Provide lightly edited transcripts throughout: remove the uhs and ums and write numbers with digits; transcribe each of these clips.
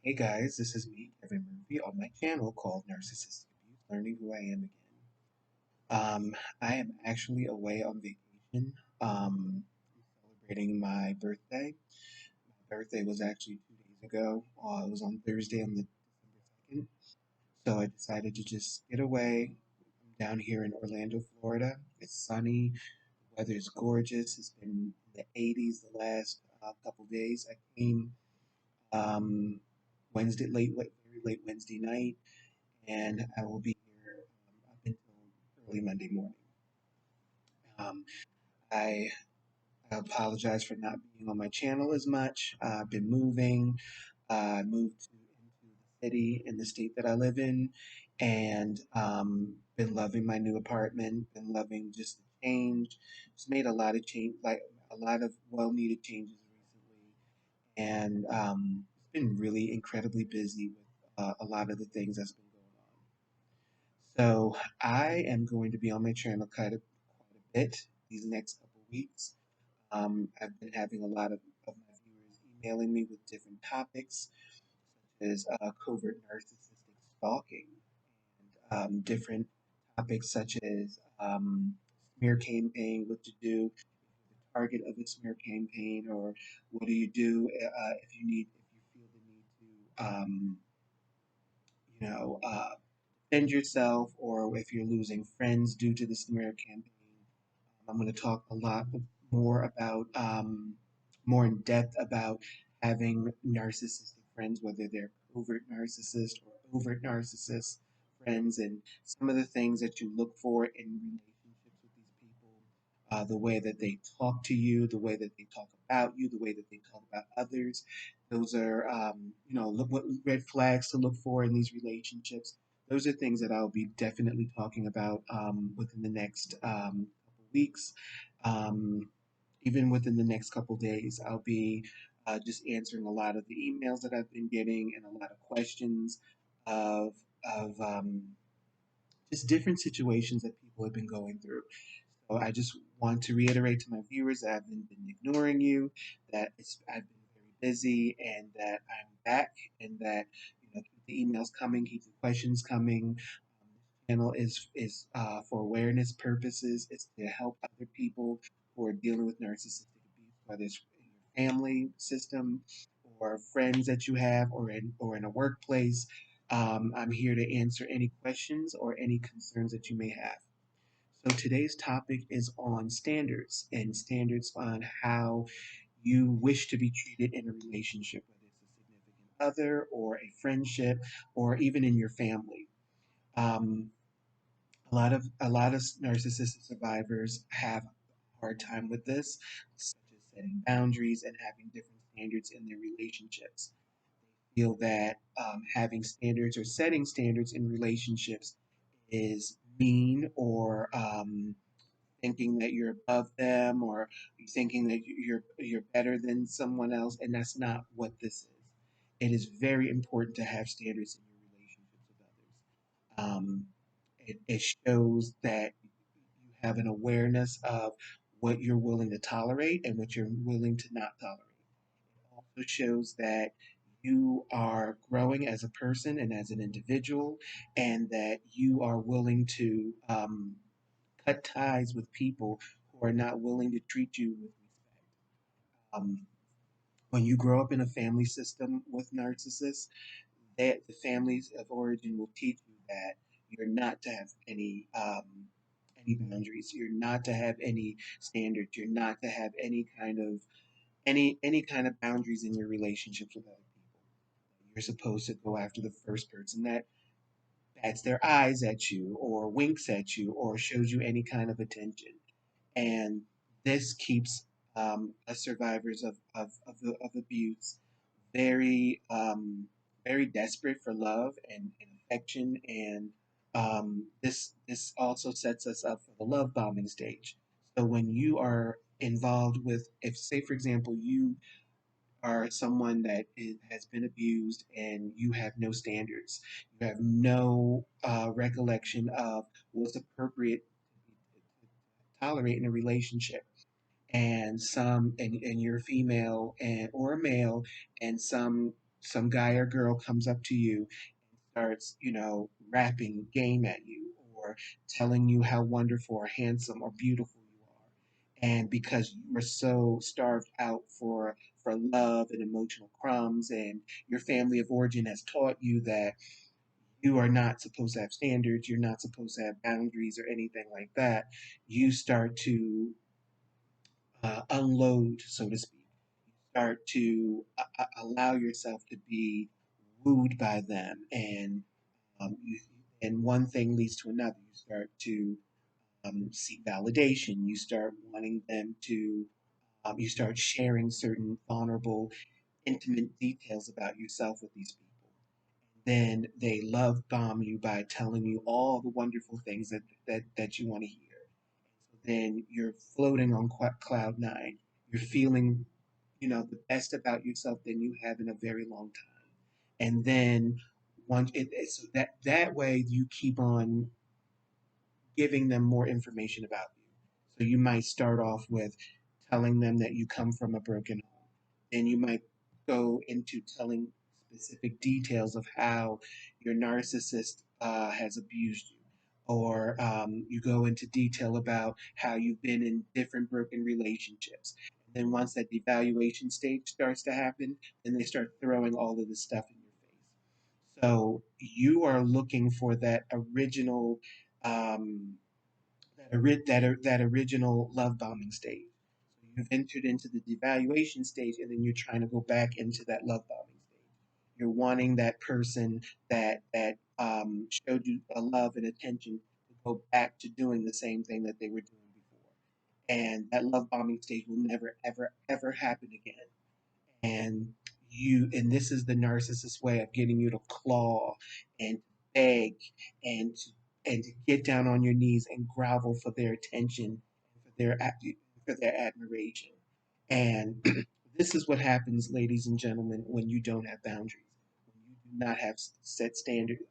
Hey guys, this is me, Kevin Murphy, on my channel called Narcissistic Abuse, Learning Who I Am Again. I am actually away on vacation, celebrating my birthday. My birthday was actually 2 days ago. It was on Thursday on the December 2nd. So I decided to just get away. I'm down here in Orlando, Florida. It's sunny. The weather is gorgeous. It's been in the 80s the last couple days. I came um, very late Wednesday night, and I will be here up until early Monday morning. Um, I apologize for not being on my channel as much. I've been moving. I moved into the city in the state that I live in, and been loving my new apartment. Been loving just the change. Just made a lot of change, like a lot of well-needed changes recently, and it's been really incredibly busy with a lot of the things that's been going on. So I am going to be on my channel quite a bit these next couple weeks. I've been having a lot of my viewers emailing me with different topics, such as covert narcissistic stalking, and different topics such as smear campaign, what to do if you're the target of a smear campaign, or what do you do if you feel the need to you know, defend yourself, or if you're losing friends due to the smear campaign. I'm going to talk a lot more about, more in depth about having narcissistic friends, whether they're covert narcissist or overt narcissist friends, and some of the things that you look for in relationships with these people, the way that they talk to you, the way that they talk about you, the way that they talk about others. Those are, look what red flags to look for in these relationships. Those are things that I'll be definitely talking about within the next couple weeks. Um, Even within the next couple days, I'll be just answering a lot of the emails that I've been getting and a lot of questions of of just different situations that people have been going through. So I just want to reiterate to my viewers that I haven't been ignoring you, that I've been very busy, and that I'm back, and that keep the emails coming, keep the questions coming. This channel is for awareness purposes. It's to help other people who are dealing with narcissistic abuse, whether it's in your family system or friends that you have, or in a workplace. I'm here to answer any questions or any concerns that you may have. So today's topic is on standards, and standards on how you wish to be treated in a relationship, whether it's a significant other or a friendship or even in your family. Um, a lot of narcissistic survivors have a hard time with this, such as setting boundaries and having different standards in their relationships. Feel that having standards or setting standards in relationships is mean, or thinking that you're above them, or you thinking that you're better than someone else, and that's not what this is. It is very important to have standards in your relationships with others. It shows that you have an awareness of what you're willing to tolerate and what you're willing to not tolerate. It also shows that you are growing as a person and as an individual, and that you are willing to cut ties with people who are not willing to treat you with respect. When you grow up in a family system with narcissists, that the families of origin will teach you that you're not to have any boundaries. You're not to have any standards. You're not to have any kind of boundaries in your relationships with other people. You're supposed to go after the first person that bats their eyes at you, or winks at you, or shows you any kind of attention. And this keeps us survivors of abuse very very desperate for love and affection, and this also sets us up for the love bombing stage. So when you are involved with, if say for example you are someone that has been abused, and you have no standards, you have no recollection of what's appropriate to tolerate in a relationship, and you're female and or a male, and some some guy or girl comes up to you and starts, rapping game at you or telling you how wonderful or handsome or beautiful you are. And because you are so starved out for love and emotional crumbs, and your family of origin has taught you that you are not supposed to have standards, you're not supposed to have boundaries or anything like that, you start to unload, so to speak. Start to allow yourself to be wooed by them, and and one thing leads to another. You start to seek validation. You start wanting them to. You start sharing certain vulnerable, intimate details about yourself with these people. Then they love bomb you by telling you all the wonderful things that you want to hear. Then you're floating on cloud nine. You're feeling, the best about yourself than you have in a very long time. And then so that way you keep on giving them more information about you. So you might start off with telling them that you come from a broken home. Then you might go into telling specific details of how your narcissist has abused you. Or you go into detail about how you've been in different broken relationships. And then once that devaluation stage starts to happen, then they start throwing all of this stuff in your face. So you are looking for that original um, that original love bombing stage. So you've entered into the devaluation stage, and then you're trying to go back into that love bombing stage. You're wanting that person that showed you a love and attention to go back to doing the same thing that they were doing before, and that love bombing stage will never ever ever happen again. And this is the narcissist way of getting you to claw and beg and and to get down on your knees and grovel for their attention, for their admiration. And this is what happens, ladies and gentlemen, when you don't have boundaries, when you do not have set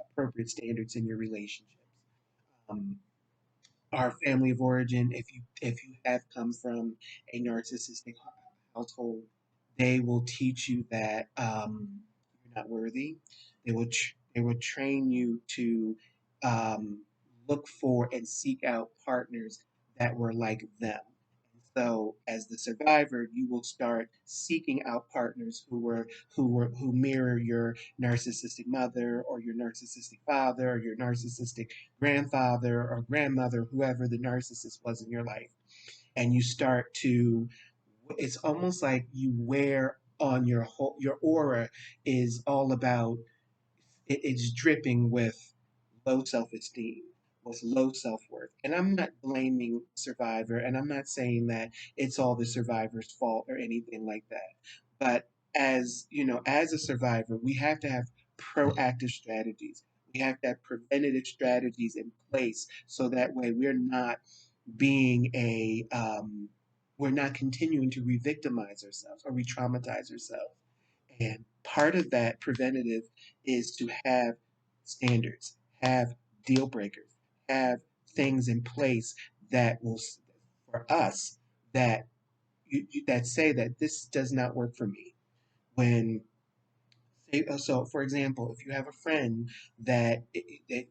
appropriate standards in your relationships. Um, our family of origin, if you have come from a narcissistic household, they will teach you that you're not worthy. They will train you to um, look for and seek out partners that were like them. So, as the survivor, you will start seeking out partners who mirror your narcissistic mother or your narcissistic father or your narcissistic grandfather or grandmother, whoever the narcissist was in your life. And you start to, it's almost like you wear on your aura is all about, it's dripping with low self esteem, with low self worth. And I'm not blaming Survivor, and I'm not saying that it's all the survivor's fault or anything like that. But as a survivor, we have to have proactive strategies. We have to have preventative strategies in place so that way being a we're not continuing to re-victimize ourselves or re-traumatize ourselves. And part of that preventative is to have standards, have deal breakers, have things in place that will, for us, that that say that this does not work for me. When so, for example, if you have a friend that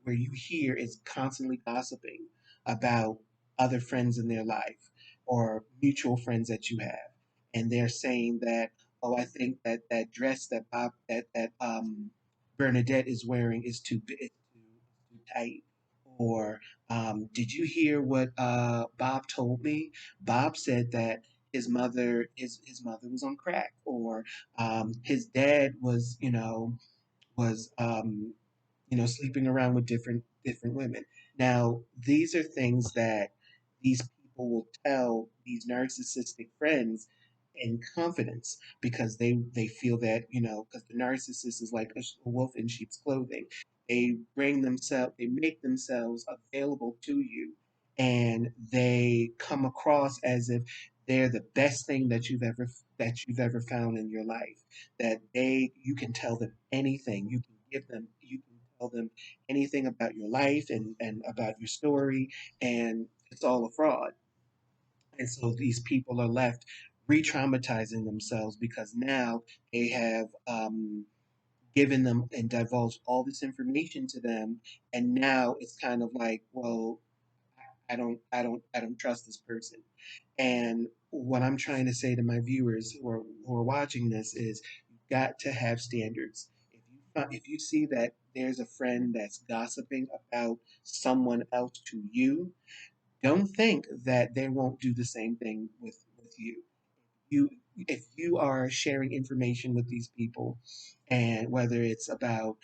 where you hear is constantly gossiping about other friends in their life or mutual friends that you have, and they're saying that, oh, I think that dress that Bernadette is wearing is too tight, or did you hear what Bob told me? Bob said that his mother was on crack, or his dad was sleeping around with different women. Now, these are things that these people will tell these narcissistic friends in confidence because they feel that because the narcissist is like a wolf in sheep's clothing. They make themselves available to you, and they come across as if they're the best thing that you've ever found in your life. That you can tell them anything. You can tell them anything about your life and about your story, and it's all a fraud. And so these people are left re-traumatizing themselves because now they have given them and divulged all this information to them, and now it's kind of like, well, I don't trust this person. And what I'm trying to say to my viewers who are watching this is, you've got to have standards. If you see that there's a friend that's gossiping about someone else to you, don't think that they won't do the same thing with you. You If you are sharing information with these people, and whether it's about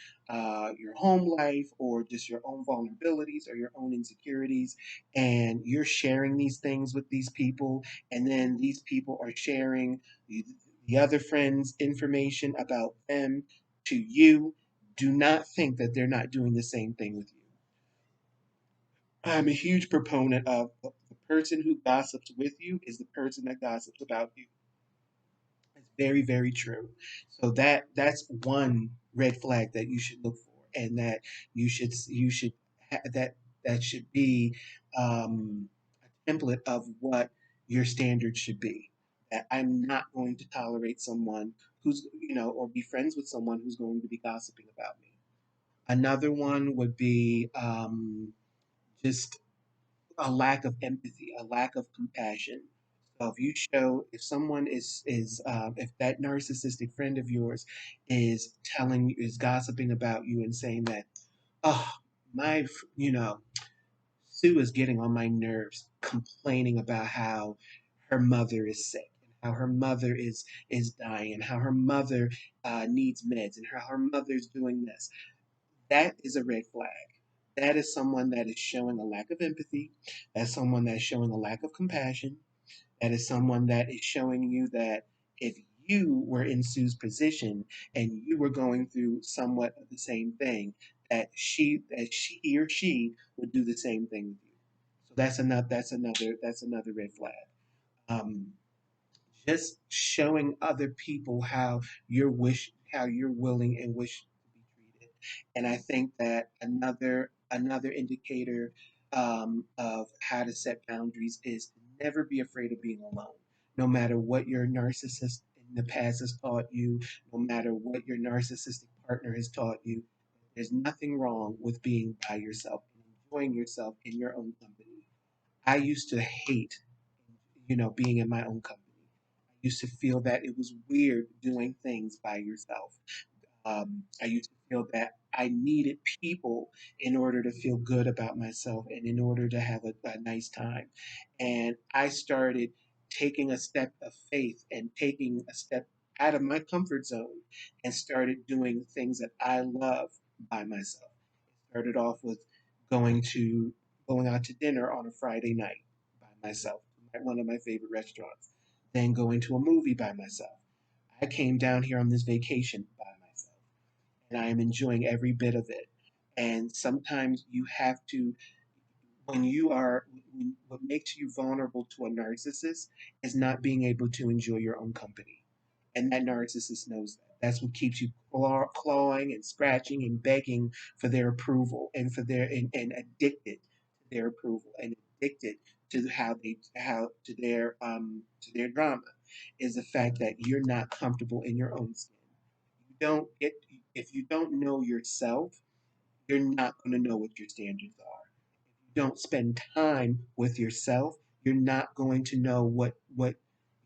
your home life or just your own vulnerabilities or your own insecurities, and you're sharing these things with these people, and then these people are sharing the, the other friends information about them to you, do not think that they're not doing the same thing with you. I'm a huge proponent of the person who gossips with you is the person that gossips about you. It's very, very true. So that's one red flag that you should look for, and that that should be um, a template of what your standards should be. That I'm not going to tolerate someone who's, or be friends with someone who's going to be gossiping about me. Another one would be just a lack of empathy, a lack of compassion. So if someone if that narcissistic friend of yours is gossiping about you and saying that, oh, my, Sue is getting on my nerves, complaining about how her mother is sick, and how her mother is dying, and how her mother needs meds, and how her mother's doing this. That is a red flag. That is someone that is showing a lack of empathy. That's someone that's showing a lack of compassion. That is someone that is showing you that if you were in Sue's position and you were going through somewhat of the same thing, that she or she would do the same thing with you. So that's another red flag. Um, just showing other people how you're willing and wish to be treated. And I think that another indicator of how to set boundaries is to never be afraid of being alone, no matter what your narcissist in the past has taught you, no matter what your narcissistic partner has taught you. There's nothing wrong with being by yourself and enjoying yourself in your own company. I used to hate, being in my own company. I used to feel that it was weird doing things by yourself. I used to feel that I needed people in order to feel good about myself and in order to have a nice time. And I started taking a step of faith and taking a step out of my comfort zone and started doing things that I love by myself. Started off with going to going out to dinner on a Friday night by myself at one of my favorite restaurants, then going to a movie by myself. I came down here on this vacation by myself, and I am enjoying every bit of it. And sometimes you have to, what makes you vulnerable to a narcissist is not being able to enjoy your own company. And that narcissist knows that. That's what keeps you clawing and scratching and begging for their approval, and addicted to their approval, and addicted to their drama, is the fact that you're not comfortable in your own skin. You don't get If you don't know yourself, you're not going to know what your standards are. If you don't spend time with yourself, you're not going to know what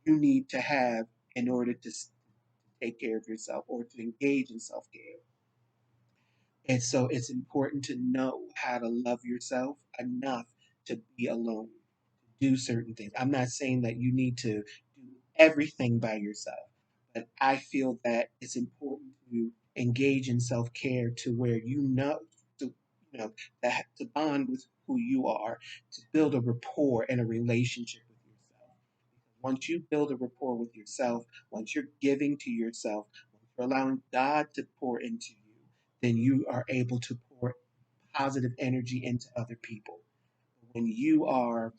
you need to have in order to take care of yourself or to engage in self-care. And so it's important to know how to love yourself enough to be alone, to do certain things. I'm not saying that you need to do everything by yourself, but I feel that it's important to engage in self-care to where to you know to bond with who you are, to build a rapport and a relationship with yourself. Once you build a rapport with yourself, once you're giving to yourself, once you're allowing God to pour into you, then you are able to pour positive energy into other people. When you are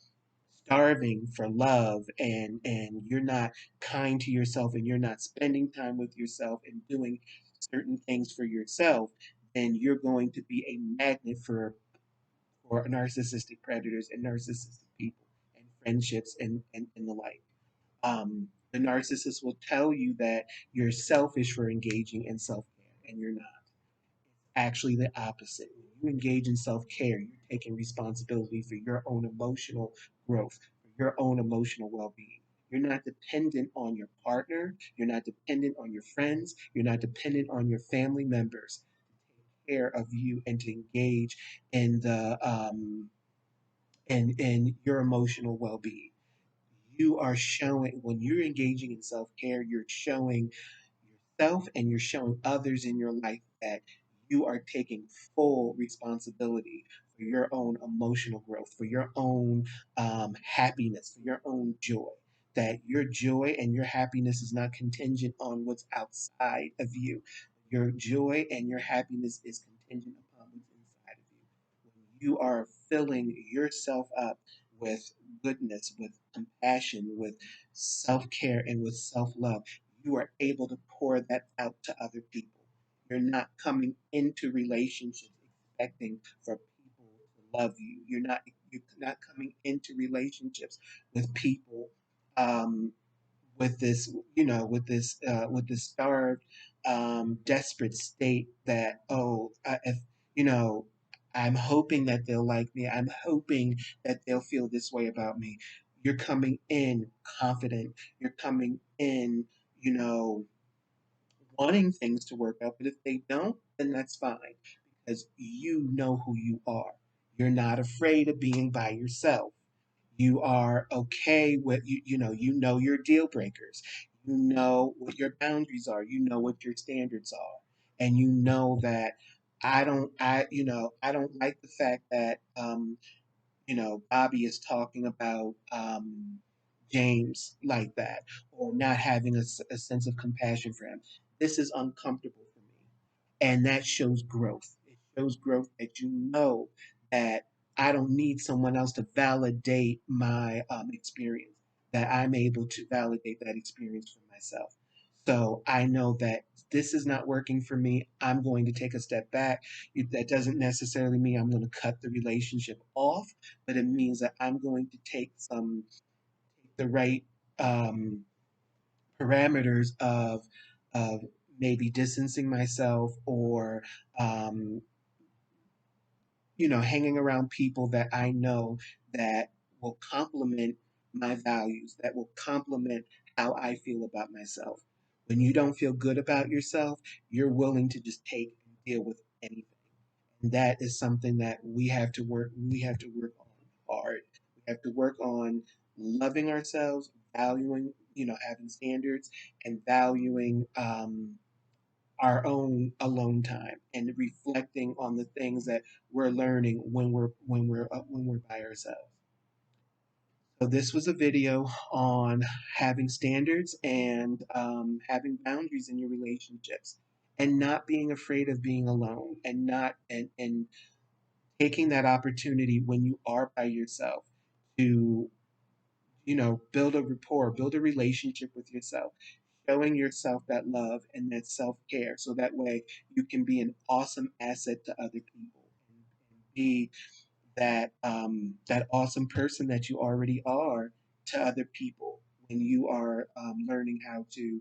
starving for love, and you're not kind to yourself, and you're not spending time with yourself and doing certain things for yourself, then you're going to be a magnet for narcissistic predators and narcissistic people and friendships and the like. The narcissist will tell you that you're selfish for engaging in self care. and you're not. Actually the opposite. When you engage in self care, you're taking responsibility for your own emotional growth, for your own emotional well being. You're not dependent on your partner. You're not dependent on your friends. You're not dependent on your family members to take care of you and to engage in in your emotional well being. You are showing when you're engaging in self care, you're showing yourself and you're showing others in your life that you are taking full responsibility for your own emotional growth, for your own happiness, for your own joy. That your joy and your happiness is not contingent on what's outside of you. Your joy and your happiness is contingent upon what's inside of you. When you are filling yourself up with goodness, with compassion, with self care, and with self love, you are able to pour that out to other people. You're not coming into relationships expecting for people to love you. You're not coming into relationships with people um, with this, with this starved, desperate state that if you know, I'm hoping that they'll like me. I'm hoping that they'll feel this way about me. You're coming in confident. You're coming in, you know, wanting things to work out. But if they don't, then that's fine because you know who you are. You're not afraid of being by yourself. You are okay with you know your deal breakers. You know what your boundaries are. You know what your standards are. And you know that I don't like the fact that Bobby is talking about James like that, or not having a sense of compassion for him. This is uncomfortable for me. And that shows growth. It shows growth that you know that I don't need someone else to validate my experience, that I'm able to validate that experience for myself. So I know that this is not working for me. I'm going to take a step back. That doesn't necessarily mean I'm going to cut the relationship off, but it means that I'm going to take the right um, parameters of maybe distancing myself or um, hanging around people that I know that will complement my values, that will complement how I feel about myself. When you don't feel good about yourself, you're willing to just take and deal with anything. And that is something that we have to work on hard. We have to work on loving ourselves, valuing, having standards and valuing our own alone time and reflecting on the things that we're learning when we're by ourselves. So this was a video on having standards and having boundaries in your relationships, and not being afraid of being alone, and not and taking that opportunity when you are by yourself to build a rapport, build a relationship with yourself, showing yourself that love and that self care. So that way you can be an awesome asset to other people and be that awesome person that you already are to other people when you are learning how to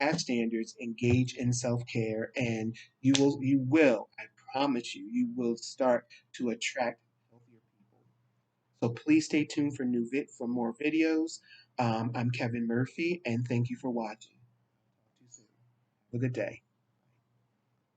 have standards, engage in self care, and I promise you, you will start to attract healthier people. So please stay tuned for for more videos. I'm Kevin Murphy, and thank you for watching. Talk to you soon. Have a good day.